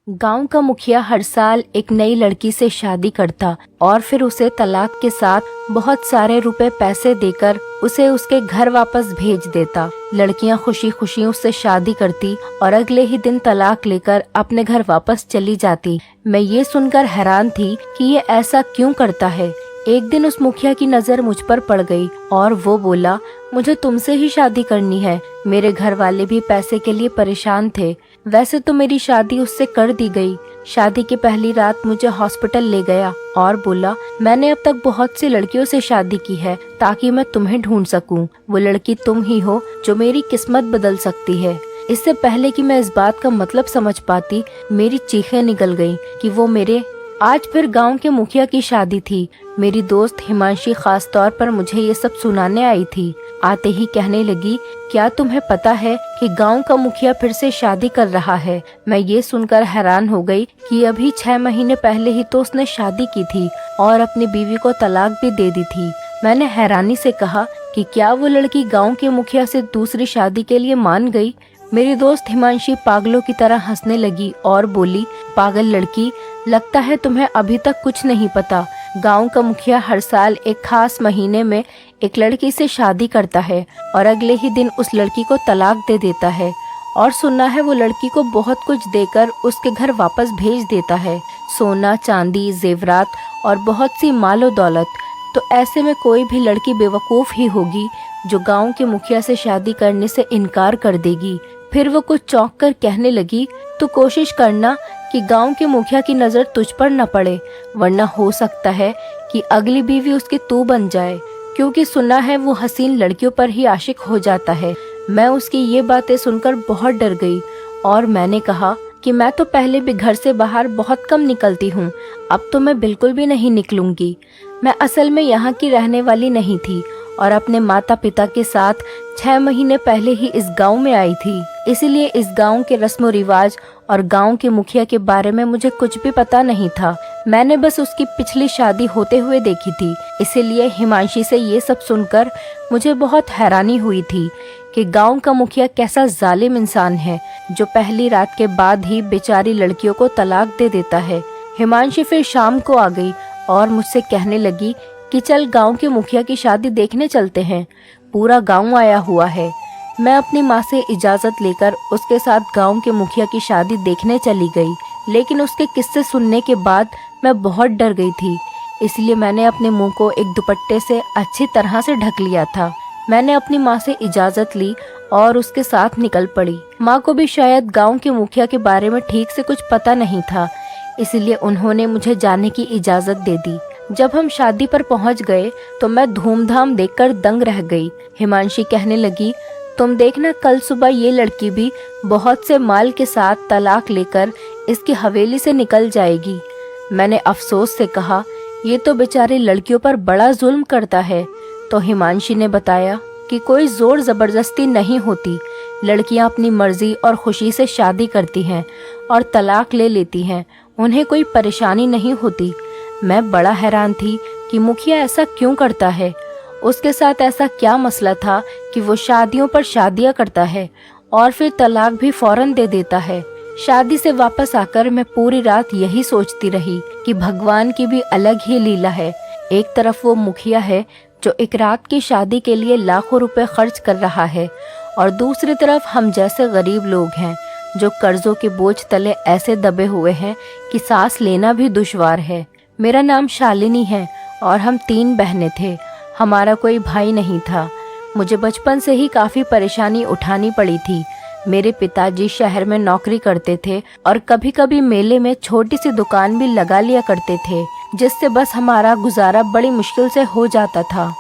गांव का मुखिया हर साल एक नई लड़की से शादी करता और फिर उसे तलाक के साथ बहुत सारे रुपए पैसे देकर उसे उसके घर वापस भेज देता। लड़कियां खुशी खुशी उससे शादी करती और अगले ही दिन तलाक लेकर अपने घर वापस चली जाती। मैं ये सुनकर हैरान थी कि ये ऐसा क्यों करता है। एक दिन उस मुखिया की नजर मुझ पर पड़ गई और वो बोला, मुझे तुमसे ही शादी करनी है। मेरे घर वाले भी पैसे के लिए परेशान थे। वैसे तो मेरी शादी उससे कर दी गई। शादी की पहली रात मुझे हॉस्पिटल ले गया और बोला, मैंने अब तक बहुत सी लड़कियों से शादी की है ताकि मैं तुम्हें ढूंढ सकूं। वो लड़की तुम ही हो जो मेरी किस्मत बदल सकती है। इससे पहले कि मैं इस बात का मतलब समझ पाती, मेरी चीखें निकल गईं कि वो मेरे आज फिर गांव के मुखिया की शादी थी। मेरी दोस्त हिमांशी खास तौर पर मुझे ये सब सुनाने आई थी। आते ही कहने लगी, क्या तुम्हें पता है कि गांव का मुखिया फिर से शादी कर रहा है। मैं ये सुनकर हैरान हो गई कि अभी 6 महीने पहले ही तो उसने शादी की थी और अपनी बीवी को तलाक भी दे दी थी। मैंने हैरानी से कहा कि क्या वो लड़की गांव के मुखिया से दूसरी शादी के लिए मान गई। मेरी दोस्त हिमांशी पागलों की तरह हंसने लगी और बोली, पागल लड़की, लगता है तुम्हें अभी तक कुछ नहीं पता। गांव का मुखिया हर साल एक खास महीने में एक लड़की से शादी करता है और अगले ही दिन उस लड़की को तलाक दे देता है और सुना है वो लड़की को बहुत कुछ देकर उसके घर वापस भेज देता है, सोना चांदी जेवरात और बहुत सी मालो दौलत। तो ऐसे में कोई भी लड़की बेवकूफ़ ही होगी जो गांव के मुखिया से शादी करने से इनकार कर देगी। फिर वो कुछ चौंक कर कहने लगी, तो कोशिश करना कि गांव के मुखिया की नज़र तुझ पर न पड़े, वरना हो सकता है कि अगली बीवी उसकी तू बन जाए, क्योंकि सुना है वो हसीन लड़कियों पर ही आशिक हो जाता है। मैं उसकी ये बातें सुनकर बहुत डर गई और मैंने कहा कि मैं तो पहले भी घर से बाहर बहुत कम निकलती हूँ, अब तो मैं बिल्कुल भी नहीं निकलूंगी। मैं असल में यहाँ की रहने वाली नहीं थी और अपने माता पिता के साथ 6 महीने पहले ही इस गांव में आई थी। इसीलिए इस गांव के रस्म रिवाज और गांव के मुखिया के बारे में मुझे कुछ भी पता नहीं था। मैंने बस उसकी पिछली शादी होते हुए देखी थी। इसीलिए हिमांशी से ये सब सुनकर मुझे बहुत हैरानी हुई थी कि गांव का मुखिया कैसा जालिम इंसान है जो पहली रात के बाद ही बेचारी लड़कियों को तलाक दे देता है। हिमांशी फिर शाम को आ गई और मुझसे कहने लगी कि चल गांव के मुखिया की शादी देखने चलते हैं, पूरा गांव आया हुआ है। मैं अपनी माँ से इजाज़त लेकर उसके साथ गांव के मुखिया की शादी देखने चली गई, लेकिन उसके किस्से सुनने के बाद मैं बहुत डर गई थी। इसलिए मैंने अपने मुंह को एक दुपट्टे से अच्छी तरह से ढक लिया था। मैंने अपनी माँ से इजाज़त ली और उसके साथ निकल पड़ी। माँ को भी शायद गांव के मुखिया के बारे में ठीक से कुछ पता नहीं था, इसीलिए उन्होंने मुझे जाने की इजाज़त दे दी। जब हम शादी पर पहुंच गए तो मैं धूमधाम देखकर दंग रह गई। हिमांशी कहने लगी, तुम देखना कल सुबह ये लड़की भी बहुत से माल के साथ तलाक लेकर इसकी हवेली से निकल जाएगी। मैंने अफसोस से कहा, ये तो बेचारी लड़कियों पर बड़ा जुल्म करता है। तो हिमांशी ने बताया कि कोई जोर जबरदस्ती नहीं होती, लड़कियां अपनी मर्जी और खुशी से शादी करती हैं और तलाक ले लेती हैं, उन्हें कोई परेशानी नहीं होती। मैं बड़ा हैरान थी कि मुखिया ऐसा क्यों करता है। उसके साथ ऐसा क्या मसला था कि वो शादियों पर शादियां करता है और फिर तलाक भी फौरन दे देता है। शादी से वापस आकर मैं पूरी रात यही सोचती रही कि भगवान की भी अलग ही लीला है। एक तरफ वो मुखिया है जो एक रात की शादी के लिए लाखों रुपए खर्च कर रहा है और दूसरी तरफ हम जैसे गरीब लोग हैं जो कर्जों के बोझ तले ऐसे दबे हुए हैं कि सांस लेना भी दुश्वार है। मेरा नाम शालिनी है और हम 3 बहनें थे। हमारा कोई भाई नहीं था। मुझे बचपन से ही काफ़ी परेशानी उठानी पड़ी थी। मेरे पिताजी शहर में नौकरी करते थे और कभी कभी मेले में छोटी सी दुकान भी लगा लिया करते थे, जिससे बस हमारा गुजारा बड़ी मुश्किल से हो जाता था।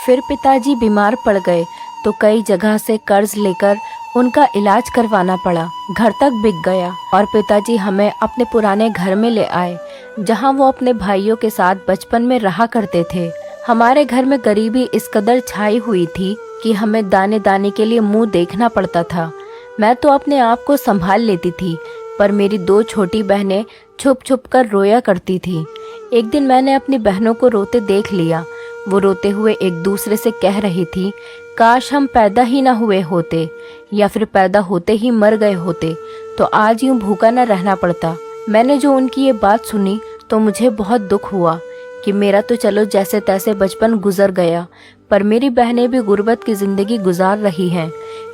फिर पिताजी बीमार पड़ गए तो कई जगह से कर्ज लेकर उनका इलाज करवाना पड़ा। घर तक बिक गया और पिताजी हमें अपने पुराने घर में ले आए जहां वो अपने भाइयों के साथ बचपन में रहा करते थे। हमारे घर में गरीबी इस कदर छाई हुई थी कि हमें दाने दाने के लिए मुंह देखना पड़ता था। मैं तो अपने आप को संभाल लेती थी, पर मेरी 2 छोटी बहनें छुप छुप कर रोया करती थी। एक दिन मैंने अपनी बहनों को रोते देख लिया। वो रोते हुए एक दूसरे से कह रही थी, काश हम पैदा ही ना हुए होते या फिर पैदा होते ही मर गए होते तो आज यूं भूखा न रहना पड़ता। मैंने जो उनकी ये बात सुनी तो मुझे बहुत दुख हुआ कि मेरा तो चलो जैसे तैसे बचपन गुजर गया, पर मेरी बहनें भी गुर्बत की जिंदगी गुजार रही हैं।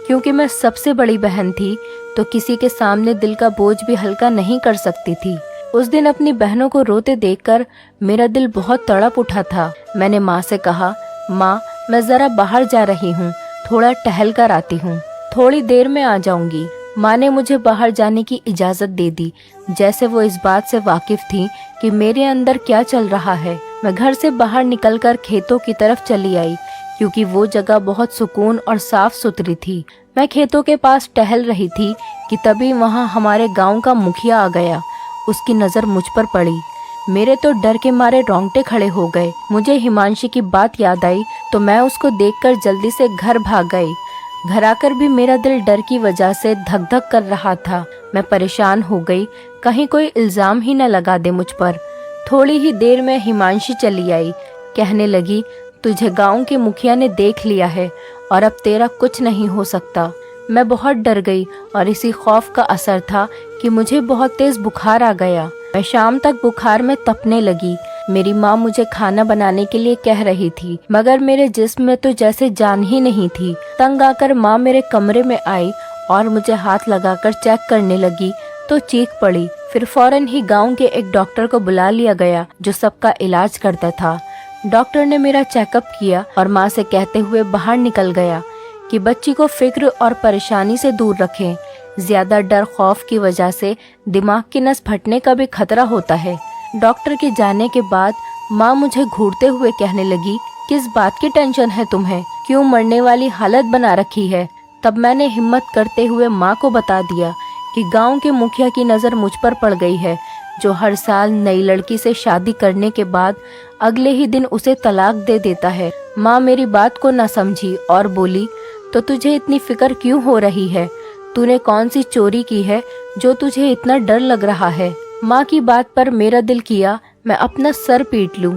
क्योंकि मैं सबसे बड़ी बहन थी तो किसी के सामने दिल का बोझ भी हल्का नहीं कर सकती थी। उस दिन अपनी बहनों को रोते देखकर मेरा दिल बहुत तड़प उठा था। मैंने माँ से कहा, माँ मैं जरा बाहर जा रही हूँ, थोड़ा टहल कर आती हूँ, थोड़ी देर में आ जाऊंगी। माँ ने मुझे बाहर जाने की इजाजत दे दी, जैसे वो इस बात से वाकिफ थी कि मेरे अंदर क्या चल रहा है। मैं घर से बाहर निकलकर खेतों की तरफ चली आई, क्योंकि वो जगह बहुत सुकून और साफ सुथरी थी। मैं खेतों के पास टहल रही थी कि तभी वहाँ हमारे गांव का मुखिया आ गया। उसकी नज़र मुझ पर पड़ी। मेरे तो डर के मारे रोंगटे खड़े हो गए। मुझे हिमांशी की बात याद आई तो मैं उसको देखकर जल्दी से घर भाग गई। घर आकर भी मेरा दिल डर की वजह से धक धक कर रहा था। मैं परेशान हो गई, कहीं कोई इल्जाम ही न लगा दे मुझ पर। थोड़ी ही देर में हिमांशी चली आई। कहने लगी, तुझे गांव के मुखिया ने देख लिया है और अब तेरा कुछ नहीं हो सकता। मैं बहुत डर गई और इसी खौफ का असर था कि मुझे बहुत तेज बुखार आ गया। मैं शाम तक बुखार में तपने लगी। मेरी माँ मुझे खाना बनाने के लिए कह रही थी, मगर मेरे जिस्म में तो जैसे जान ही नहीं थी। तंग आकर माँ मेरे कमरे में आई और मुझे हाथ लगाकर चेक करने लगी तो चीख पड़ी। फिर फौरन ही गांव के एक डॉक्टर को बुला लिया गया जो सबका इलाज करता था। डॉक्टर ने मेरा चेकअप किया और माँ से कहते हुए बाहर निकल गया कि बच्ची को फिक्र और परेशानी से दूर रखें। ज्यादा डर खौफ की वजह से दिमाग की नस फटने का भी खतरा होता है। डॉक्टर के जाने के बाद माँ मुझे घूरते हुए कहने लगी, किस बात की टेंशन है तुम्हें, क्यों मरने वाली हालत बना रखी है। तब मैंने हिम्मत करते हुए माँ को बता दिया कि गांव के मुखिया की नज़र मुझ पर पड़ गई है, जो हर साल नई लड़की से शादी करने के बाद अगले ही दिन उसे तलाक दे देता है। माँ मेरी बात को न समझी और बोली, तो तुझे इतनी फिक्र क्यों हो रही है, तूने कौन सी चोरी की है जो तुझे इतना डर लग रहा है। माँ की बात पर मेरा दिल किया मैं अपना सर पीट लूं।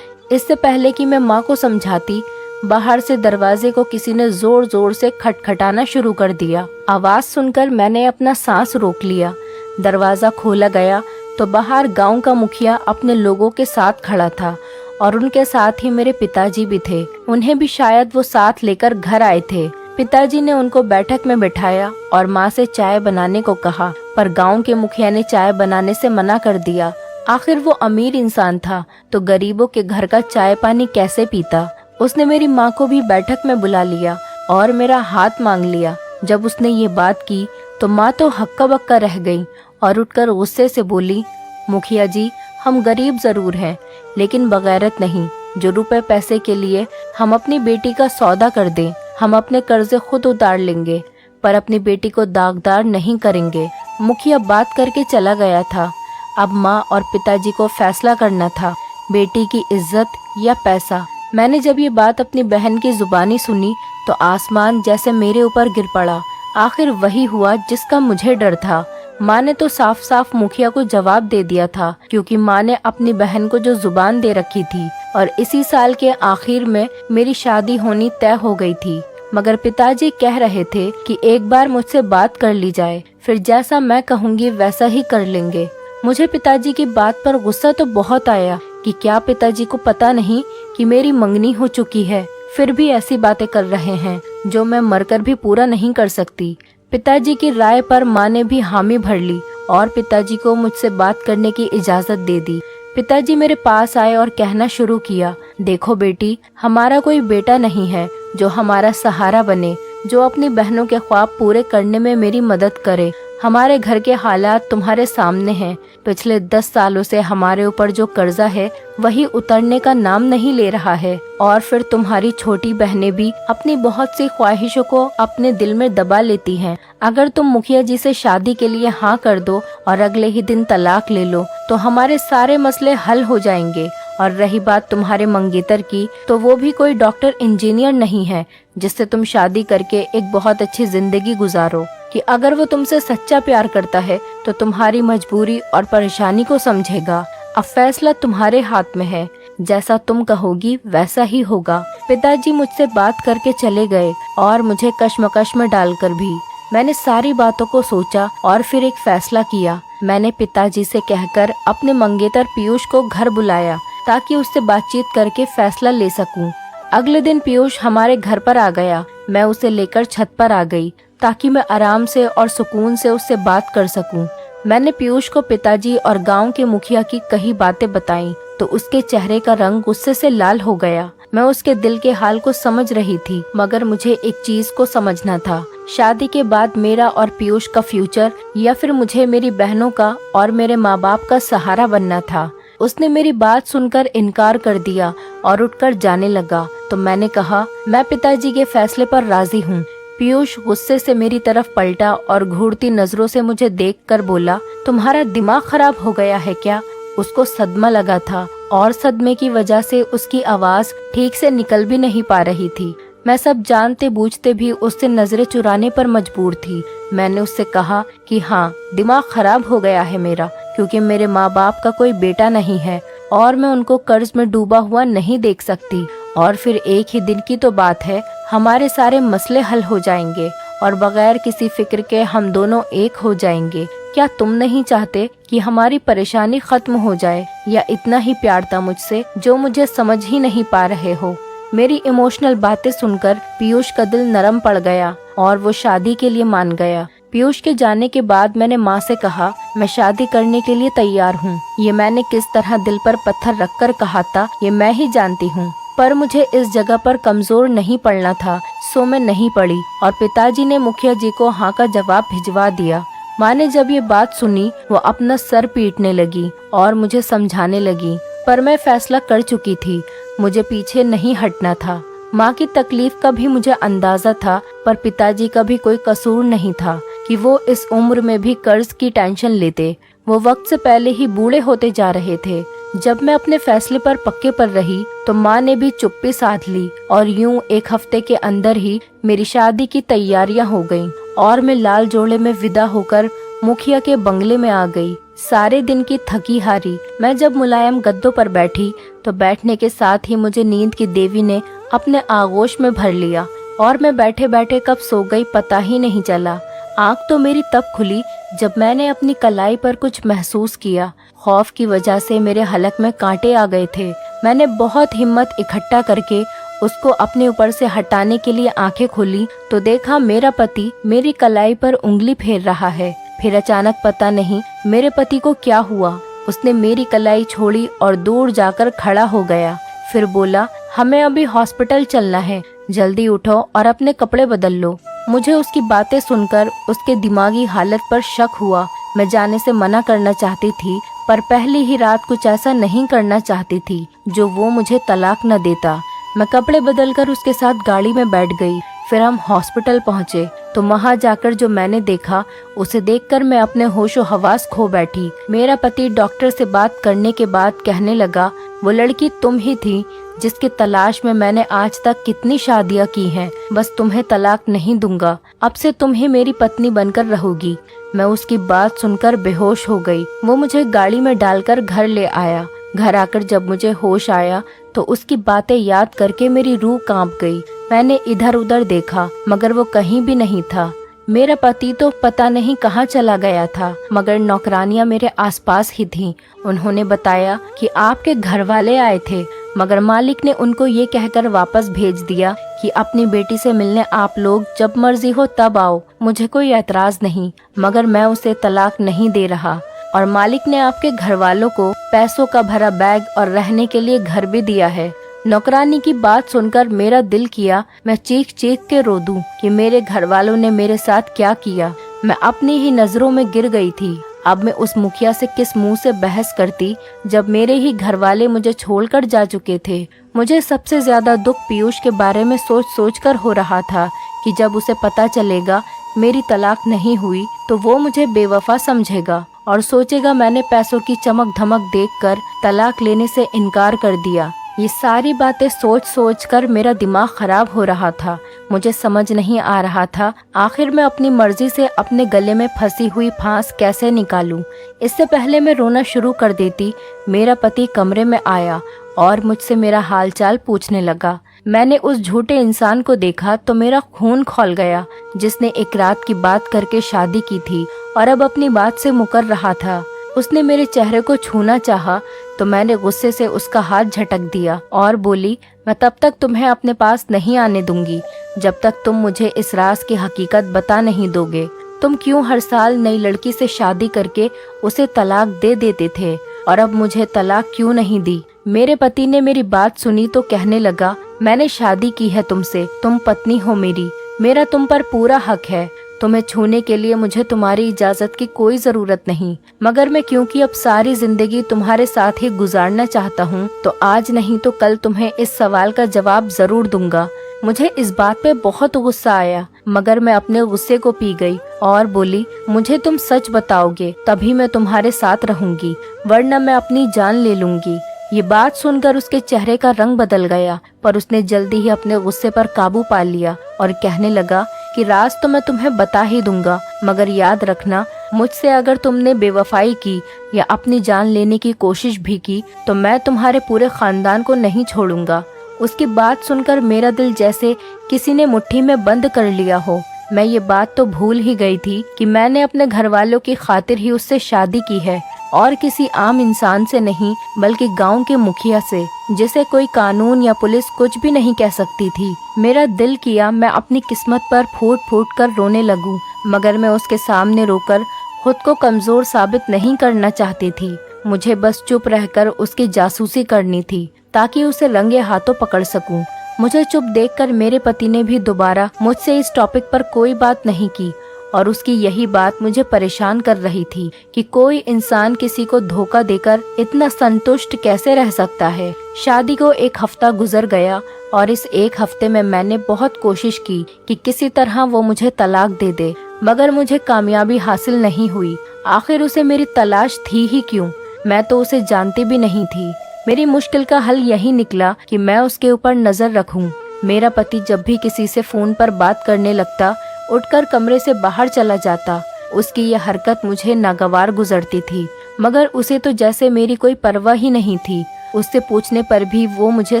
इससे पहले कि मैं माँ को समझाती, बाहर से दरवाजे को किसी ने जोर जोर से खटखटाना शुरू कर दिया। आवाज सुनकर मैंने अपना सांस रोक लिया। दरवाजा खोला गया तो बाहर गांव का मुखिया अपने लोगों के साथ खड़ा था और उनके साथ ही मेरे पिताजी भी थे। उन्हें भी शायद वो साथ लेकर घर आए थे। पिताजी ने उनको बैठक में बिठाया और माँ से चाय बनाने को कहा, पर गांव के मुखिया ने चाय बनाने से मना कर दिया। आखिर वो अमीर इंसान था तो गरीबों के घर का चाय पानी कैसे पीता। उसने मेरी माँ को भी बैठक में बुला लिया और मेरा हाथ मांग लिया। जब उसने ये बात की तो माँ तो हक्का बक्का रह गई और उठकर गुस्से से बोली, मुखिया जी, हम गरीब जरूर हैं लेकिन बगैरत नहीं, जो रुपए पैसे के लिए हम अपनी बेटी का सौदा कर दें। हम अपने कर्जे खुद उतार लेंगे पर अपनी बेटी को दागदार नहीं करेंगे। मुखिया बात करके चला गया था। अब माँ और पिताजी को फैसला करना था, बेटी की इज्जत या पैसा। मैंने जब ये बात अपनी बहन की जुबानी सुनी तो आसमान जैसे मेरे ऊपर गिर पड़ा। आखिर वही हुआ जिसका मुझे डर था। माँ ने तो साफ साफ मुखिया को जवाब दे दिया था, क्योंकि माँ ने अपनी बहन को जो जुबान दे रखी थी और इसी साल के आखिर में मेरी शादी होनी तय हो गई थी। मगर पिताजी कह रहे थे कि एक बार मुझसे बात कर ली जाए, फिर जैसा मैं कहूँगी वैसा ही कर लेंगे। मुझे पिताजी की बात पर गुस्सा तो बहुत आया कि क्या पिताजी को पता नहीं कि मेरी मंगनी हो चुकी है, फिर भी ऐसी बातें कर रहे हैं जो मैं मरकर भी पूरा नहीं कर सकती। पिताजी की राय पर माँ ने भी हामी भर ली और पिताजी को मुझसे बात करने की इजाजत दे दी। पिताजी मेरे पास आए और कहना शुरू किया, देखो बेटी, हमारा कोई बेटा नहीं है जो हमारा सहारा बने, जो अपनी बहनों के ख्वाब पूरे करने में मेरी मदद करे। हमारे घर के हालात तुम्हारे सामने हैं। पिछले 10 सालों से हमारे ऊपर जो कर्जा है वही उतरने का नाम नहीं ले रहा है, और फिर तुम्हारी छोटी बहनें भी अपनी बहुत सी ख्वाहिशों को अपने दिल में दबा लेती हैं। अगर तुम मुखिया जी से शादी के लिए हाँ कर दो और अगले ही दिन तलाक ले लो तो हमारे सारे मसले हल हो जाएंगे। और रही बात तुम्हारे मंगेतर की, तो वो भी कोई डॉक्टर इंजीनियर नहीं है जिससे तुम शादी करके एक बहुत अच्छी जिंदगी गुजारो। कि अगर वो तुमसे सच्चा प्यार करता है तो तुम्हारी मजबूरी और परेशानी को समझेगा। अब फैसला तुम्हारे हाथ में है, जैसा तुम कहोगी वैसा ही होगा। पिताजी मुझसे बात करके चले गए और मुझे कश्मकश में डालकर भी। मैंने सारी बातों को सोचा और फिर एक फैसला किया। मैंने पिताजी से कहकर अपने मंगेतर पीयूष को घर बुलाया ताकि उससे बातचीत करके फैसला ले सकूं। अगले दिन पीयूष हमारे घर पर आ गया। मैं उसे लेकर छत पर आ गई ताकि मैं आराम से और सुकून से उससे बात कर सकूं। मैंने पीयूष को पिताजी और गांव के मुखिया की कई बातें बताईं तो उसके चेहरे का रंग गुस्से से लाल हो गया। मैं उसके दिल के हाल को समझ रही थी, मगर मुझे एक चीज को समझना था, शादी के बाद मेरा और पीयूष का फ्यूचर या फिर मुझे मेरी बहनों का और मेरे माँ बाप का सहारा बनना था। उसने मेरी बात सुनकर इनकार कर दिया और उठकर जाने लगा तो मैंने कहा, मैं पिताजी के फैसले पर राजी हूँ। पीयूष गुस्से से मेरी तरफ पलटा और घूरती नजरों से मुझे देखकर बोला, तुम्हारा दिमाग खराब हो गया है क्या? उसको सदमा लगा था और सदमे की वजह से उसकी आवाज ठीक से निकल भी नहीं पा रही थी। मैं सब जानते बूझते भी उससे नजरें चुराने पर मजबूर थी। मैंने उससे कहा कि हाँ, दिमाग खराब हो गया है मेरा, क्योंकि मेरे माँ बाप का कोई बेटा नहीं है और मैं उनको कर्ज में डूबा हुआ नहीं देख सकती। और फिर एक ही दिन की तो बात है, हमारे सारे मसले हल हो जाएंगे और बगैर किसी फिक्र के हम दोनों एक हो जाएंगे। क्या तुम नहीं चाहते कि हमारी परेशानी खत्म हो जाए? या इतना ही प्यार था मुझसे जो मुझे समझ ही नहीं पा रहे हो? मेरी इमोशनल बातें सुनकर पीयूष का दिल नरम पड़ गया और वो शादी के लिए मान गया। पीयूष के जाने के बाद मैंने माँ से कहा, मैं शादी करने के लिए तैयार हूँ। ये मैंने किस तरह दिल पर पत्थर रखकर कहा था ये मैं ही जानती हूँ, पर मुझे इस जगह पर कमजोर नहीं पड़ना था, सो मैं नहीं पड़ी और पिताजी ने मुखिया जी को हाँ का जवाब भिजवा दिया। माँ ने जब ये बात सुनी वो अपना सर पीटने लगी और मुझे समझाने लगी, पर मैं फैसला कर चुकी थी, मुझे पीछे नहीं हटना था। माँ की तकलीफ का भी मुझे अंदाजा था, पर पिताजी का भी कोई कसूर नहीं था कि वो इस उम्र में भी कर्ज की टेंशन लेते। वो वक्त से पहले ही बूढ़े होते जा रहे थे। जब मैं अपने फैसले पर पक्के पर रही तो माँ ने भी चुप्पी साध ली और यूं एक हफ्ते के अंदर ही मेरी शादी की तैयारियां हो गईं और मैं लाल जोड़े में विदा होकर मुखिया के बंगले में आ गई। सारे दिन की थकी हारी मैं जब मुलायम गद्दों पर बैठी तो बैठने के साथ ही मुझे नींद की देवी ने अपने आगोश में भर लिया और मैं बैठे बैठे कब सो गई पता ही नहीं चला। आँख तो मेरी तब खुली जब मैंने अपनी कलाई पर कुछ महसूस किया। खौफ की वजह से मेरे हलक में कांटे आ गए थे। मैंने बहुत हिम्मत इकट्ठा करके उसको अपने ऊपर से हटाने के लिए आंखें खोली तो देखा मेरा पति मेरी कलाई पर उंगली फेर रहा है। फिर अचानक पता नहीं मेरे पति को क्या हुआ, उसने मेरी कलाई छोड़ी और दूर जाकर खड़ा हो गया। फिर बोला, हमें अभी हॉस्पिटल चलना है, जल्दी उठो और अपने कपड़े बदल लो। मुझे उसकी बातें सुनकर उसके दिमागी हालत पर शक हुआ। मैं जाने से मना करना चाहती थी, पर पहली ही रात कुछ ऐसा नहीं करना चाहती थी जो वो मुझे तलाक न देता। मैं कपड़े बदलकर उसके साथ गाड़ी में बैठ गई। फिर हम हॉस्पिटल पहुँचे तो वहाँ जाकर जो मैंने देखा उसे देखकर मैं अपने होशो हवास खो बैठी। मेरा पति डॉक्टर से बात करने के बाद कहने लगा, वो लड़की तुम ही थी जिसकी तलाश में मैंने आज तक कितनी शादियां की हैं। बस तुम्हें तलाक नहीं दूंगा, अब से तुम ही मेरी पत्नी बनकर रहोगी। मैं उसकी बात सुनकर बेहोश हो गई। वो मुझे गाड़ी में डालकर घर ले आया। घर आकर जब मुझे होश आया तो उसकी बातें याद करके मेरी रूह कांप गई। मैंने इधर उधर देखा मगर वो कहीं भी नहीं था। मेरा पति तो पता नहीं कहाँ चला गया था, मगर नौकरानियां मेरे आसपास ही थीं। उन्होंने बताया कि आपके घर वाले आए थे, मगर मालिक ने उनको ये कहकर वापस भेज दिया कि अपनी बेटी से मिलने आप लोग जब मर्जी हो तब आओ, मुझे कोई एतराज नहीं, मगर मैं उसे तलाक नहीं दे रहा। और मालिक ने आपके घर वालों को पैसों का भरा बैग और रहने के लिए घर भी दिया है। नौकरानी की बात सुनकर मेरा दिल किया मैं चीख चीख के रो दूं कि मेरे घर वालों ने मेरे साथ क्या किया। मैं अपनी ही नजरों में गिर गई थी। अब मैं उस मुखिया से किस मुंह से बहस करती जब मेरे ही घर वाले मुझे छोड़कर जा चुके थे। मुझे सबसे ज्यादा दुख पीयूष के बारे में सोच सोच कर हो रहा था कि जब उसे पता चलेगा मेरी तलाक नहीं हुई तो वो मुझे बेवफा समझेगा और सोचेगा मैंने पैसों की चमक धमक देखकर तलाक लेने से इनकार कर दिया। ये सारी बातें सोच सोच कर मेरा दिमाग खराब हो रहा था। मुझे समझ नहीं आ रहा था आखिर मैं अपनी मर्जी से अपने गले में फंसी हुई फांस कैसे निकालूं। इससे पहले मैं रोना शुरू कर देती, मेरा पति कमरे में आया और मुझसे मेरा हालचाल पूछने लगा। मैंने उस झूठे इंसान को देखा तो मेरा खून खौल गया, जिसने एक रात की बात करके शादी की थी और अब अपनी बात से मुकर रहा था। उसने मेरे चेहरे को छूना चाहा तो मैंने गुस्से से उसका हाथ झटक दिया और बोली, मैं तब तक तुम्हें अपने पास नहीं आने दूंगी जब तक तुम मुझे इस राज की हकीकत बता नहीं दोगे। तुम क्यों हर साल नई लड़की से शादी करके उसे तलाक दे देते थे और अब मुझे तलाक क्यों नहीं दी? मेरे पति ने मेरी बात सुनी तो कहने लगा, मैंने शादी की है तुमसे, तुम पत्नी हो मेरा तुम पर पूरा हक है। तुम्हें छूने के लिए मुझे तुम्हारी इजाजत की कोई जरूरत नहीं, मगर मैं क्योंकि अब सारी जिंदगी तुम्हारे साथ ही गुजारना चाहता हूँ तो आज नहीं तो कल तुम्हें इस सवाल का जवाब जरूर दूंगा। मुझे इस बात पे बहुत गुस्सा आया, मगर मैं अपने गुस्से को पी गई और बोली, मुझे तुम सच बताओगे तभी मैं तुम्हारे साथ रहूंगी, वरना मैं अपनी जान ले लूंगी। ये बात सुनकर उसके चेहरे का रंग बदल गया, पर उसने जल्दी ही अपने गुस्से पर काबू पा लिया और कहने लगा कि राज तो मैं तुम्हें बता ही दूंगा, मगर याद रखना, मुझसे अगर तुमने बेवफाई की या अपनी जान लेने की कोशिश भी की तो मैं तुम्हारे पूरे खानदान को नहीं छोड़ूंगा। उसकी बात सुनकर मेरा दिल जैसे किसी ने मुट्ठी में बंद कर लिया हो। मैं ये बात तो भूल ही गई थी कि मैंने अपने घर वालों की खातिर ही उससे शादी की है और किसी आम इंसान से नहीं, बल्कि गांव के मुखिया से, जिसे कोई कानून या पुलिस कुछ भी नहीं कह सकती थी। मेरा दिल किया मैं अपनी किस्मत पर फूट फूट कर रोने लगूं, मगर मैं उसके सामने रोकर खुद को कमजोर साबित नहीं करना चाहती थी। मुझे बस चुप रहकर उसकी जासूसी करनी थी ताकि उसे रंगे हाथों पकड़ सकूं। मुझे चुप देखकर मेरे पति ने भी दोबारा मुझसे इस टॉपिक पर कोई बात नहीं की और उसकी यही बात मुझे परेशान कर रही थी कि कोई इंसान किसी को धोखा देकर इतना संतुष्ट कैसे रह सकता है। शादी को एक हफ्ता गुजर गया और इस एक हफ्ते में मैंने बहुत कोशिश की कि किसी तरह वो मुझे तलाक दे दे, मगर मुझे कामयाबी हासिल नहीं हुई। आखिर उसे मेरी तलाश थी ही क्यों? मैं तो उसे जानती भी नहीं थी। मेरी मुश्किल का हल यही निकला कि मैं उसके ऊपर नजर रखूं। मेरा पति जब भी किसी से फोन पर बात करने लगता, उठकर कमरे से बाहर चला जाता। उसकी यह हरकत मुझे नागवार गुजरती थी, मगर उसे तो जैसे मेरी कोई परवाह ही नहीं थी। उससे पूछने पर भी वो मुझे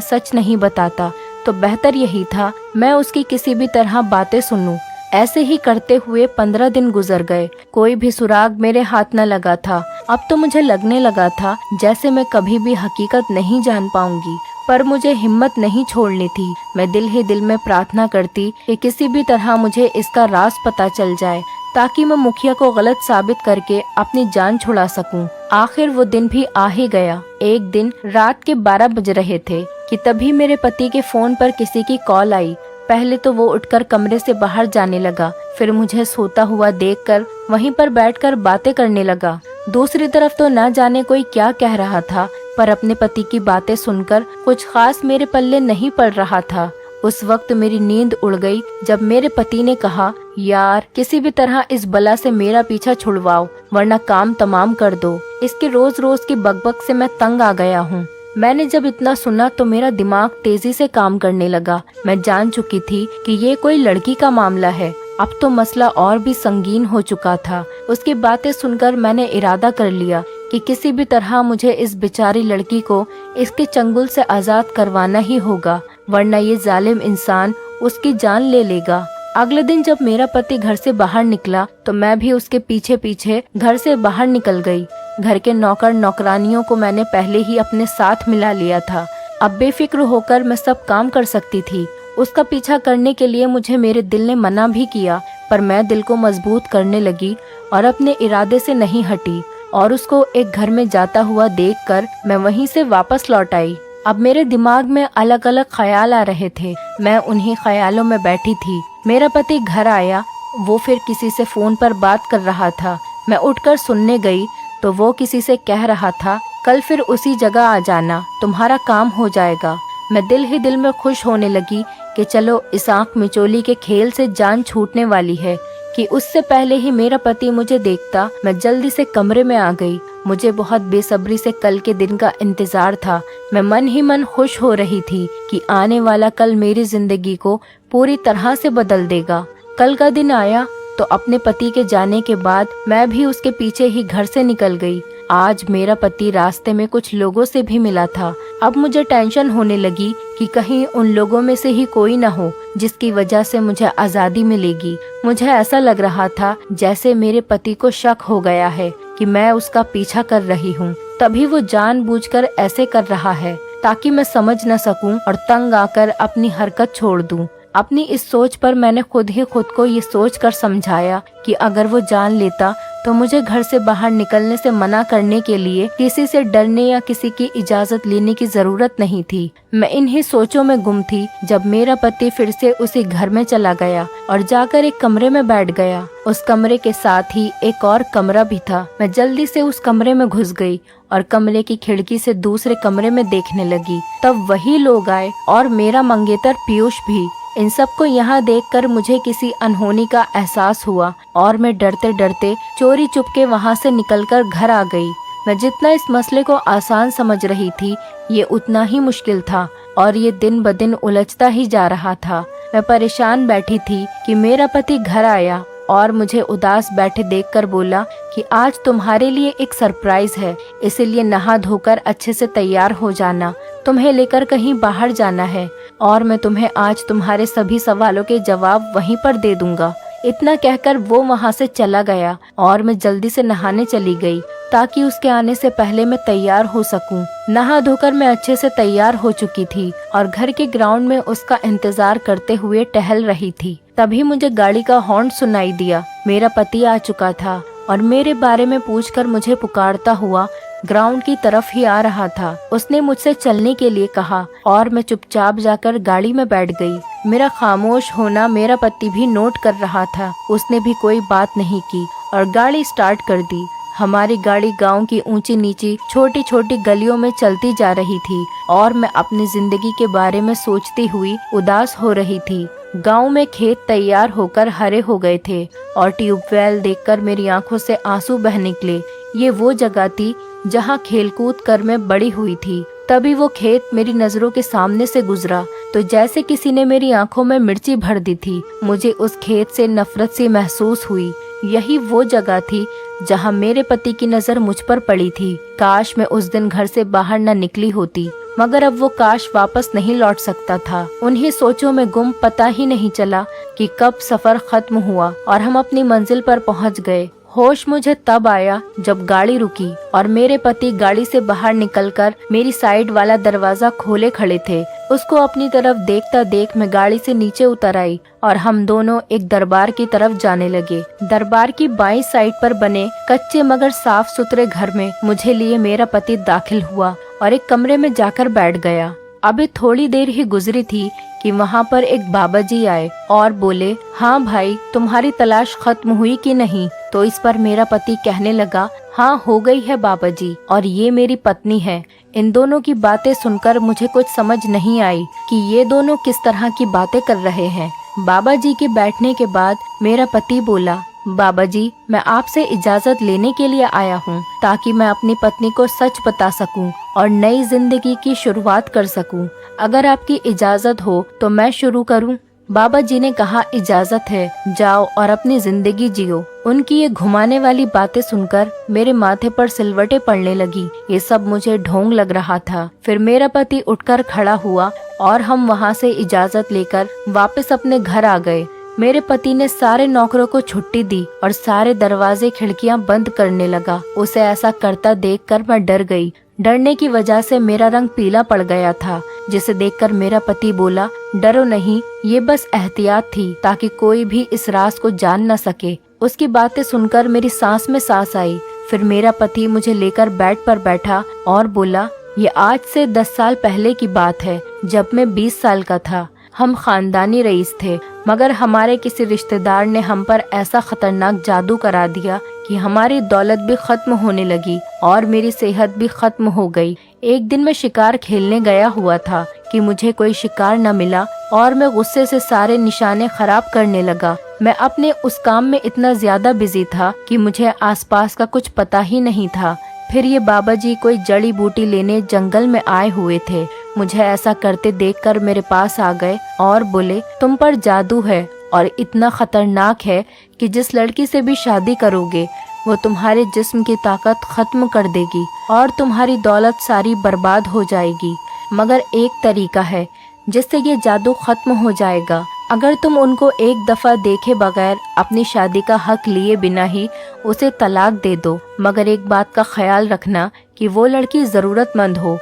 सच नहीं बताता, तो बेहतर यही था मैं उसकी किसी भी तरह बातें सुनूं। ऐसे ही करते हुए 15 दिन गुजर गए। कोई भी सुराग मेरे हाथ न लगा था। अब तो मुझे लगने लगा था जैसे मैं कभी भी हकीकत नहीं जान पाऊंगी, पर मुझे हिम्मत नहीं छोड़नी थी। मैं दिल ही दिल में प्रार्थना करती कि किसी भी तरह मुझे इसका राज पता चल जाए, ताकि मैं मुखिया को गलत साबित करके अपनी जान छुड़ा सकूं। आखिर वो दिन भी आ ही गया। एक दिन रात के 12 बज रहे थे कि तभी मेरे पति के फोन पर किसी की कॉल आई। पहले तो वो उठकर कमरे से बाहर जाने लगा, फिर मुझे सोता हुआ देखकर वहीं पर बैठकर बातें करने लगा। दूसरी तरफ तो न जाने कोई क्या कह रहा था, पर अपने पति की बातें सुनकर कुछ खास मेरे पल्ले नहीं पड़ रहा था। उस वक्त मेरी नींद उड़ गई जब मेरे पति ने कहा, यार किसी भी तरह इस बला से मेरा पीछा छुड़वाओ, वरना काम तमाम कर दो। इसके रोज रोज की बकबक से मैं तंग आ गया हूँ। मैंने जब इतना सुना तो मेरा दिमाग तेजी से काम करने लगा। मैं जान चुकी थी कि ये कोई लड़की का मामला है। अब तो मसला और भी संगीन हो चुका था। उसकी बातें सुनकर मैंने इरादा कर लिया कि किसी भी तरह मुझे इस बेचारी लड़की को इसके चंगुल से आजाद करवाना ही होगा, वरना ये जालिम इंसान उसकी जान ले लेगा। अगले दिन जब मेरा पति घर से बाहर निकला तो मैं भी उसके पीछे पीछे घर से बाहर निकल गई। घर के नौकर नौकरानियों को मैंने पहले ही अपने साथ मिला लिया था। अब बेफिक्र होकर मैं सब काम कर सकती थी। उसका पीछा करने के लिए मुझे मेरे दिल ने मना भी किया, पर मैं दिल को मजबूत करने लगी और अपने इरादे से नहीं हटी और उसको एक घर में जाता हुआ देखकर मैं वहीं से वापस लौट आई। अब मेरे दिमाग में अलग अलग ख्याल आ रहे थे। मैं उन्हीं ख्यालों में बैठी थी। मेरा पति घर आया। वो फिर किसी से फोन पर बात कर रहा था। मैं उठकर सुनने गई तो वो किसी से कह रहा था, कल फिर उसी जगह आ जाना, तुम्हारा काम हो जाएगा। मैं दिल ही दिल में खुश होने लगी कि चलो इस आंख मिचोली के खेल से जान छूटने वाली है कि उससे पहले ही मेरा पति मुझे देखता। मैं जल्दी से कमरे में आ गई। मुझे बहुत बेसब्री से कल के दिन का इंतजार था। मैं मन ही मन खुश हो रही थी कि आने वाला कल मेरी जिंदगी को पूरी तरह से बदल देगा। कल का दिन आया तो अपने पति के जाने के बाद मैं भी उसके पीछे ही घर से निकल गई। आज मेरा पति रास्ते में कुछ लोगों से भी मिला था। अब मुझे टेंशन होने लगी कि कहीं उन लोगों में से ही कोई न हो जिसकी वजह से मुझे आज़ादी मिलेगी। मुझे ऐसा लग रहा था जैसे मेरे पति को शक हो गया है कि मैं उसका पीछा कर रही हूँ, तभी वो जानबूझकर ऐसे कर रहा है ताकि मैं समझ न सकूं और तंग आकर अपनी हरकत छोड़ दूं। अपनी इस सोच पर मैंने खुद ही खुद को ये सोच कर समझाया कि अगर वो जान लेता तो मुझे घर से बाहर निकलने से मना करने के लिए किसी से डरने या किसी की इजाजत लेने की जरूरत नहीं थी। मैं इन्हीं सोचों में गुम थी जब मेरा पति फिर से उसी घर में चला गया और जाकर एक कमरे में बैठ गया। उस कमरे के साथ ही एक और कमरा भी था। मैं जल्दी से उस कमरे में घुस गई और कमरे की खिड़की से दूसरे कमरे में देखने लगी। तब वही लोग आए और मेरा मंगेतर पीयूष भी। इन सबको यहाँ देखकर मुझे किसी अनहोनी का एहसास हुआ और मैं डरते डरते चोरी चुपके वहाँ से निकलकर घर आ गई। मैं जितना इस मसले को आसान समझ रही थी, ये उतना ही मुश्किल था और ये दिन ब दिन उलझता ही जा रहा था। मैं परेशान बैठी थी कि मेरा पति घर आया और मुझे उदास बैठे देखकर बोला कि आज तुम्हारे लिए एक सरप्राइज है, इसीलिए नहा धोकर अच्छे से तैयार हो जाना, तुम्हें लेकर कहीं बाहर जाना है और मैं तुम्हें आज तुम्हारे सभी सवालों के जवाब वहीं पर दे दूंगा। इतना कहकर वो वहाँ से चला गया और मैं जल्दी से नहाने चली गई ताकि उसके आने से पहले मैं तैयार हो सकूं। नहा धोकर मैं अच्छे से तैयार हो चुकी थी और घर के ग्राउंड में उसका इंतजार करते हुए टहल रही थी। तभी मुझे गाड़ी का हॉर्न सुनाई दिया। मेरा पति आ चुका था और मेरे बारे में पूछकर मुझे पुकारता हुआ ग्राउंड की तरफ ही आ रहा था। उसने मुझसे चलने के लिए कहा और मैं चुपचाप जाकर गाड़ी में बैठ गई। मेरा खामोश होना मेरा पति भी नोट कर रहा था। उसने भी कोई बात नहीं की और गाड़ी स्टार्ट कर दी। हमारी गाड़ी गांव की ऊंची नीची छोटी छोटी गलियों में चलती जा रही थी और मैं अपनी जिंदगी के बारे में सोचती हुई उदास हो रही थी। गांव में खेत तैयार होकर हरे हो गए थे और ट्यूबवेल देखकर मेरी आंखों से आंसू बह निकले। ये वो जगह थी जहां खेलकूद कर मैं बड़ी हुई थी। तभी वो खेत मेरी नजरों के सामने से गुजरा तो जैसे किसी ने मेरी आंखों में मिर्ची भर दी थी। मुझे उस खेत से नफरत सी महसूस हुई। यही वो जगह थी जहां मेरे पति की नजर मुझ पर पड़ी थी। काश मैं उस दिन घर से बाहर न निकली होती, मगर अब वो काश वापस नहीं लौट सकता था। उन्हीं सोचों में गुम पता ही नहीं चला कि कब सफर खत्म हुआ और हम अपनी मंजिल पर पहुंच गए। होश मुझे तब आया जब गाड़ी रुकी और मेरे पति गाड़ी से बाहर निकलकर मेरी साइड वाला दरवाजा खोले खड़े थे। उसको अपनी तरफ देखता देख मैं गाड़ी से नीचे उतर आई और हम दोनों एक दरबार की तरफ जाने लगे। दरबार की बाईं साइड पर बने कच्चे मगर साफ सुथरे घर में मुझे लिए मेरा पति दाखिल हुआ और एक कमरे में जाकर बैठ गया। अभी थोड़ी देर ही गुजरी थी कि वहाँ पर एक बाबा जी आए और बोले, हाँ भाई, तुम्हारी तलाश खत्म हुई कि नहीं? तो इस पर मेरा पति कहने लगा, हाँ हो गई है बाबा जी, और ये मेरी पत्नी है। इन दोनों की बातें सुनकर मुझे कुछ समझ नहीं आई कि ये दोनों किस तरह की बातें कर रहे हैं। बाबा जी के बैठने के बाद मेरा पति बोला, बाबा जी, मैं आपसे इजाजत लेने के लिए आया हूँ ताकि मैं अपनी पत्नी को सच बता सकूं और नई जिंदगी की शुरुआत कर सकूं। अगर आपकी इजाजत हो तो मैं शुरू करूं? बाबा जी ने कहा, इजाजत है, जाओ और अपनी जिंदगी जियो। उनकी ये घुमाने वाली बातें सुनकर मेरे माथे पर सिलवटें पड़ने लगी। ये सब मुझे ढोंग लग रहा था। फिर मेरा पति उठकर खड़ा हुआ और हम वहाँ से इजाजत लेकर वापस अपने घर आ गए। मेरे पति ने सारे नौकरों को छुट्टी दी और सारे दरवाजे खिड़कियां बंद करने लगा। उसे ऐसा करता देखकर मैं डर गई। डरने की वजह से मेरा रंग पीला पड़ गया था, जिसे देखकर मेरा पति बोला, डरो नहीं, ये बस एहतियात थी ताकि कोई भी इस राज को जान न सके। उसकी बातें सुनकर मेरी सांस में सांस आई। फिर मेरा पति मुझे लेकर बेड पर बैठा और बोला, ये आज से 10 साल पहले की बात है, जब मैं 20 साल का था। हम खानदानी रईस थे, मगर हमारे किसी रिश्तेदार ने हम पर ऐसा खतरनाक जादू करा दिया कि हमारी दौलत भी खत्म होने लगी और मेरी सेहत भी खत्म हो गई। एक दिन मैं शिकार खेलने गया हुआ था कि मुझे कोई शिकार न मिला और मैं गुस्से से सारे निशाने खराब करने लगा। मैं अपने उस काम में इतना ज्यादा बिजी था कि मुझे आसपास का कुछ पता ही नहीं था। फिर ये बाबा जी कोई जड़ी बूटी लेने जंगल में आए हुए थे। मुझे ऐसा करते देखकर मेरे पास आ गए और बोले, तुम पर जादू है और इतना खतरनाक है कि जिस लड़की से भी शादी करोगे वो तुम्हारे जिस्म की ताकत खत्म कर देगी और तुम्हारी दौलत सारी बर्बाद हो जाएगी। मगर एक तरीका है जिससे ये जादू खत्म हो जाएगा। अगर तुम उनको एक दफा देखे बगैर अपनी शादी का हक लिए बिना ही उसे तलाक दे दो, मगर एक बात का ख्याल रखना कि वो लड़की जरूरतमंद हो।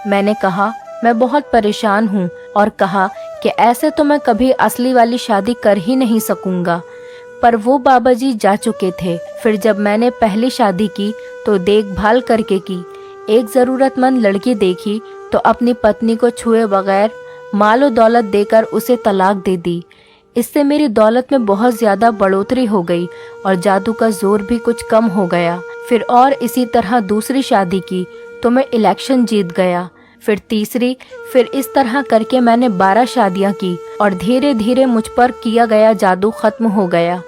मैंने कहा मैं बहुत परेशान हूँ और कहा कि ऐसे तो मैं कभी असली वाली शादी कर ही नहीं सकूंगा। पर वो बाबा जी जा चुके थे। फिर जब मैंने पहली शादी की तो देखभाल करके की। एक जरूरतमंद लड़की देखी तो अपनी पत्नी को छुए बगैर मालो दौलत देकर उसे तलाक दे दी। इससे मेरी दौलत में बहुत ज्यादा बढ़ोतरी हो गई और जादू का जोर भी कुछ कम हो गया। फिर और इसी तरह दूसरी शादी की तो मैं इलेक्शन जीत गया, फिर तीसरी, फिर इस तरह करके मैंने 12 शादियां की और धीरे धीरे मुझ पर किया गया जादू खत्म हो गया।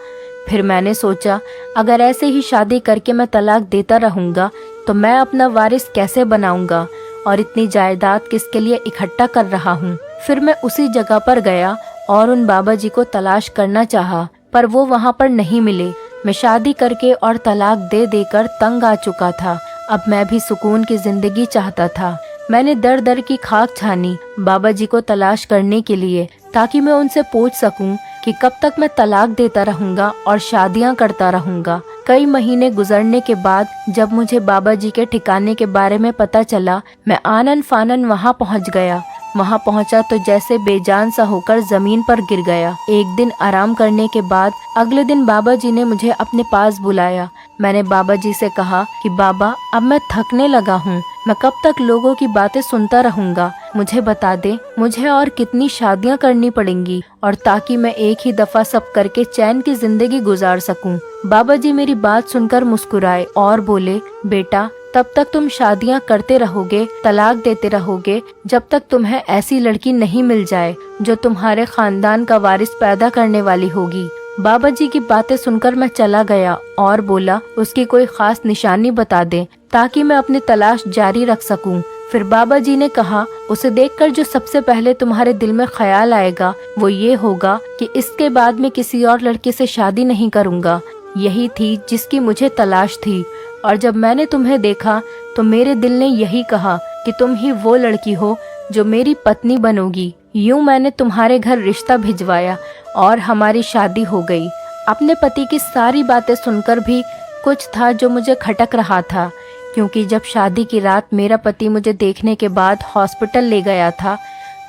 फिर मैंने सोचा अगर ऐसे ही शादी करके मैं तलाक देता रहूंगा तो मैं अपना वारिस कैसे बनाऊंगा और इतनी जायदाद किसके लिए इकट्ठा कर रहा हूँ। फिर मैं उसी जगह पर गया और उन बाबा जी को तलाश करना चाहा, पर वो वहाँ पर नहीं मिले। मैं शादी करके और तलाक दे देकर तंग आ चुका था। अब मैं भी सुकून की जिंदगी चाहता था। मैंने दर दर की खाक छानी बाबा जी को तलाश करने के लिए, ताकि मैं उनसे पूछ सकूं कि कब तक मैं तलाक देता रहूंगा और शादियां करता रहूंगा। कई महीने गुजरने के बाद जब मुझे बाबा जी के ठिकाने के बारे में पता चला, मैं आनन फानन वहां पहुंच गया। वहां पहुंचा तो जैसे बेजान सा होकर जमीन पर गिर गया। एक दिन आराम करने के बाद अगले दिन बाबा जी ने मुझे अपने पास बुलाया। मैंने बाबा जी से कहा कि बाबा अब मैं थकने लगा हूँ, मैं कब तक लोगों की बातें सुनता रहूंगा। मुझे बता दे मुझे और कितनी शादियाँ करनी पड़ेंगी और ताकि मैं एक ही दफा सब करके चैन की जिंदगी गुजार सकूं। बाबा जी मेरी बात सुनकर मुस्कुराए और बोले, बेटा तब तक तुम शादियां करते रहोगे, तलाक देते रहोगे, जब तक तुम्हें ऐसी लड़की नहीं मिल जाए जो तुम्हारे खानदान का वारिस पैदा करने वाली होगी। बाबा जी की बातें सुनकर मैं चला गया और बोला उसकी कोई खास निशानी बता दे ताकि मैं अपनी तलाश जारी रख सकूं। फिर बाबा जी ने कहा उसे देखकर जो सबसे पहले तुम्हारे दिल में ख्याल आएगा वो ये होगा कि इसके बाद मैं किसी और लड़की से शादी नहीं करूँगा। यही थी जिसकी मुझे तलाश थी और जब मैंने तुम्हें देखा तो मेरे दिल ने यही कहा कि तुम ही वो लड़की हो जो मेरी पत्नी बनोगी। यूं मैंने तुम्हारे घर रिश्ता भिजवाया और हमारी शादी हो गई। अपने पति की सारी बातें सुनकर भी कुछ था जो मुझे खटक रहा था, क्योंकि जब शादी की रात मेरा पति मुझे देखने के बाद हॉस्पिटल ले गया था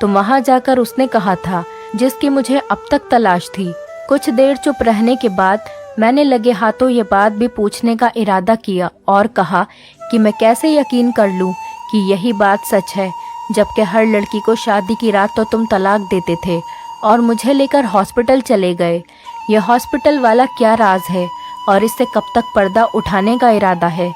तो वहां जाकर उसने कहा था जिसकी मुझे अब तक तलाश थी। कुछ देर चुप रहने के बाद मैंने लगे हाथों ये बात भी पूछने का इरादा किया और कहा कि मैं कैसे यकीन कर लूं कि यही बात सच है, जबकि हर लड़की को शादी की रात तो तुम तलाक देते थे और मुझे लेकर हॉस्पिटल चले गए। यह हॉस्पिटल वाला क्या राज है और इससे कब तक पर्दा उठाने का इरादा है?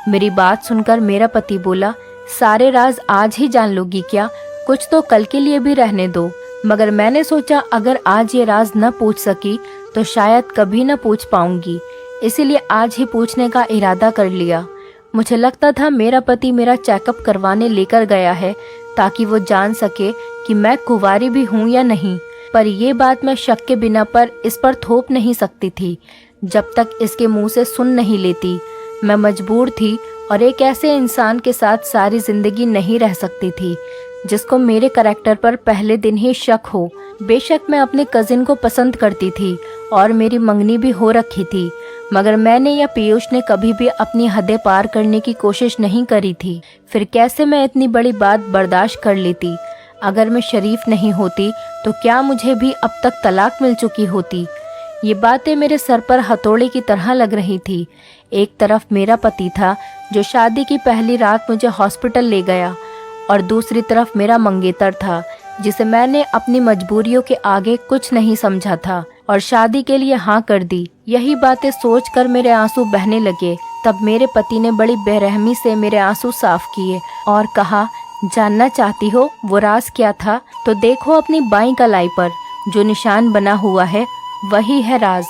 मेरी बात सुनकर मेरा पति बोला, सारे राज आज ही जान लोगी क्या? कुछ तो कल के लिए भी रहने दो। मगर मैंने सोचा अगर आज ये राज न पूछ सकी तो शायद कभी न पूछ पाऊंगी, इसीलिए आज ही पूछने का इरादा कर लिया। मुझे लगता था मेरा पति मेरा चेकअप करवाने लेकर गया है ताकि वो जान सके कि मैं कुंवारी भी हूँ या नहीं, पर ये बात मैं शक के बिना पर इस पर थोप नहीं सकती थी जब तक इसके मुंह से सुन नहीं लेती। मैं मजबूर थी और एक ऐसे इंसान के साथ सारी जिंदगी नहीं रह सकती थी जिसको मेरे करैक्टर पर पहले दिन ही शक हो। बेशक मैं अपने कजिन को पसंद करती थी और मेरी मंगनी भी हो रखी थी, मगर मैंने या पीयूष ने कभी भी अपनी हदें पार करने की कोशिश नहीं करी थी। फिर कैसे मैं इतनी बड़ी बात बर्दाश्त कर लेती? अगर मैं शरीफ नहीं होती तो क्या मुझे भी अब तक तलाक मिल चुकी होती? ये बातें मेरे सर पर हथौड़े की तरह लग रही थी। एक तरफ मेरा पति था जो शादी की पहली रात मुझे हॉस्पिटल ले गया और दूसरी तरफ मेरा मंगेतर था जिसे मैंने अपनी मजबूरियों के आगे कुछ नहीं समझा था और शादी के लिए हाँ कर दी। यही बातें सोचकर मेरे आंसू बहने लगे। तब मेरे पति ने बड़ी बेरहमी से मेरे आंसू साफ किए और कहा, जानना चाहती हो वो राज क्या था? तो देखो अपनी बाईं कलाई पर जो निशान बना हुआ है वही है राज,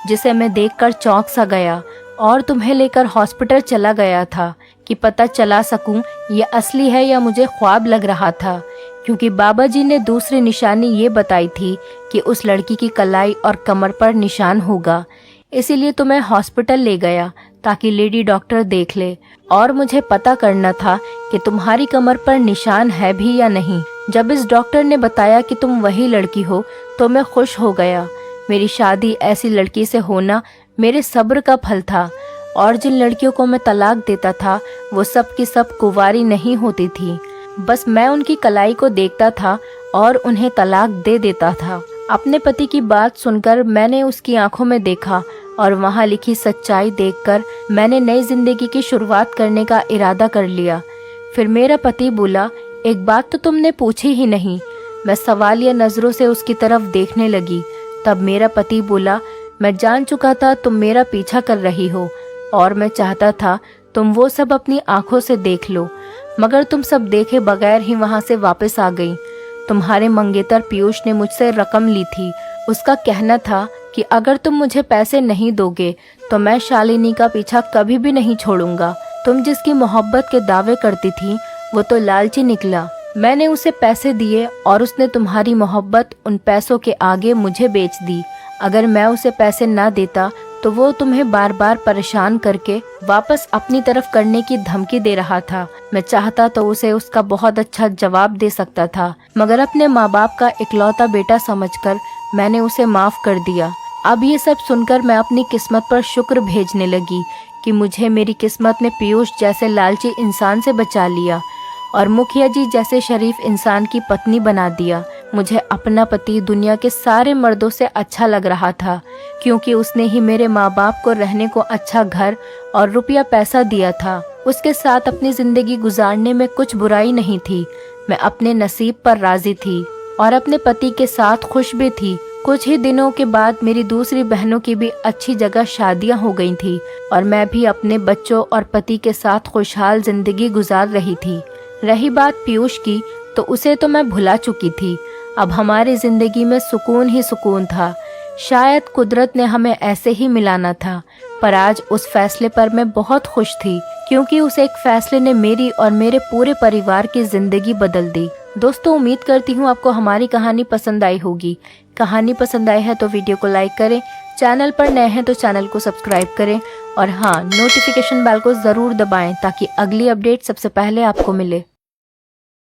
जिसे मैं देखकर चौंक सा गया और तुम्हें लेकर हॉस्पिटल चला गया था कि पता चला सकूं ये असली है या मुझे ख्वाब लग रहा था, क्योंकि बाबा जी ने दूसरी निशानी ये बताई थी कि उस लड़की की कलाई और कमर पर निशान होगा। इसीलिए तो मैं हॉस्पिटल ले गया ताकि लेडी डॉक्टर देख ले और मुझे पता करना था कि तुम्हारी कमर पर निशान है भी या नहीं। जब इस डॉक्टर ने बताया कि तुम वही लड़की हो तो मैं खुश हो गया। मेरी शादी ऐसी लड़की से होना मेरे सब्र का फल था, और जिन लड़कियों को मैं तलाक देता था वो सब की सब कुंवारी नहीं होती थी। बस मैं उनकी कलाई को देखता था और उन्हें तलाक दे देता था। अपने पति की बात सुनकर मैंने उसकी आंखों में देखा और वहाँ लिखी सच्चाई देखकर मैंने नई जिंदगी की शुरुआत करने का इरादा कर लिया। फिर मेरा पति बोला, एक बात तो तुमने पूछी ही नहीं। मैं सवालिया नजरों से उसकी तरफ देखने लगी। तब मेरा पति बोला, मैं जान चुका था तुम मेरा पीछा कर रही हो और मैं चाहता था तुम वो सब अपनी आंखों से देख लो, मगर तुम सब देखे बगैर ही वहां से वापस आ गई। तुम्हारे मंगेतर पीयूष ने मुझसे रकम ली थी। उसका कहना था कि अगर तुम मुझे पैसे नहीं दोगे तो मैं शालिनी का पीछा कभी भी नहीं छोड़ूंगा। तुम जिसकी मोहब्बत के दावे करती थी वो तो लालची निकला। मैंने उसे पैसे दिए और उसने तुम्हारी मोहब्बत उन पैसों के आगे मुझे बेच दी। अगर मैं उसे पैसे ना देता तो वो तुम्हें बार बार परेशान करके वापस अपनी तरफ करने की धमकी दे रहा था। मैं चाहता तो उसे उसका बहुत अच्छा जवाब दे सकता था, मगर अपने माँ बाप का इकलौता बेटा समझकर मैंने उसे माफ कर दिया। अब ये सब सुनकर मैं अपनी किस्मत पर शुक्र भेजने लगी कि मुझे मेरी किस्मत ने पीयूष जैसे लालची इंसान से बचा लिया और मुखिया जी जैसे शरीफ इंसान की पत्नी बना दिया। मुझे अपना पति दुनिया के सारे मर्दों से अच्छा लग रहा था, क्योंकि उसने ही मेरे माँ बाप को रहने को अच्छा घर और रुपया पैसा दिया था। उसके साथ अपनी जिंदगी गुजारने में कुछ बुराई नहीं थी। मैं अपने नसीब पर राजी थी और अपने पति के साथ खुश भी थी। कुछ ही दिनों के बाद मेरी दूसरी बहनों की भी अच्छी जगह शादियां हो गई थी और मैं भी अपने बच्चों और पति के साथ खुशहाल जिंदगी गुजार रही थी। रही बात पीयूष की, तो उसे तो मैं भुला चुकी थी। अब हमारी जिंदगी में सुकून ही सुकून था। शायद कुदरत ने हमें ऐसे ही मिलाना था, पर आज उस फैसले पर मैं बहुत खुश थी, क्योंकि उस एक फैसले ने मेरी और मेरे पूरे परिवार की जिंदगी बदल दी। दोस्तों, उम्मीद करती हूँ आपको हमारी कहानी पसंद आई होगी। कहानी पसंद आई है तो वीडियो को लाइक करें, चैनल पर नए हैं तो चैनल को सब्सक्राइब करें और हाँ, नोटिफिकेशन बेल को ज़रूर दबाएं ताकि अगली अपडेट सबसे पहले आपको मिले।